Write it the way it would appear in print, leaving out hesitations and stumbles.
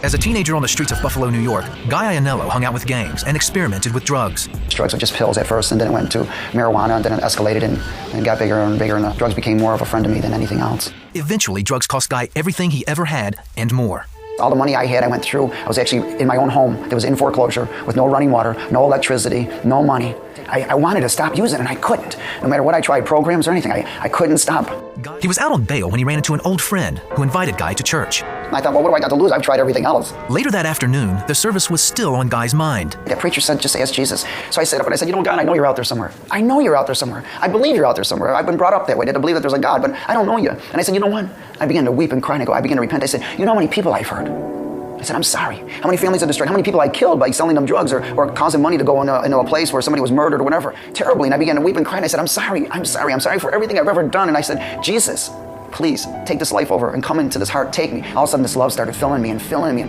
As a teenager on the streets of Buffalo, New York, Guy Ianello hung out with gangs and experimented with drugs. Drugs were just pills at first, and then it went to marijuana, and then it escalated and got bigger and bigger, and the drugs became more of a friend to me than anything else. Eventually, drugs cost Guy everything he ever had and more. All the money I had, I went through. I was actually in my own home that was in foreclosure with no running water, no electricity, no money. I wanted to stop using it, and I couldn't. No matter what I tried, programs or anything, I couldn't stop. He was out on bail when he ran into an old friend who invited Guy to church. I thought, well, what do I got to lose? I've tried everything else. Later that afternoon, the service was still on Guy's mind. The preacher said, just ask Jesus. So I said, but I said, you know, God, I know you're out there somewhere. I know you're out there somewhere. I believe you're out there somewhere. I've been brought up that way, to believe that there's a God, but I don't know you. And I said, you know what? I began to weep and cry, and I began to repent. I said, you know how many people I've hurt? I said, I'm sorry. How many families I destroyed? How many people I killed by selling them drugs or causing money to go into a place where somebody was murdered or whatever? Terribly. And I began to weep and cry. And I said, I'm sorry. I'm sorry for everything I've ever done. And I said, Jesus, please take this life over and come into this heart. Take me. All of a sudden, this love started filling me. And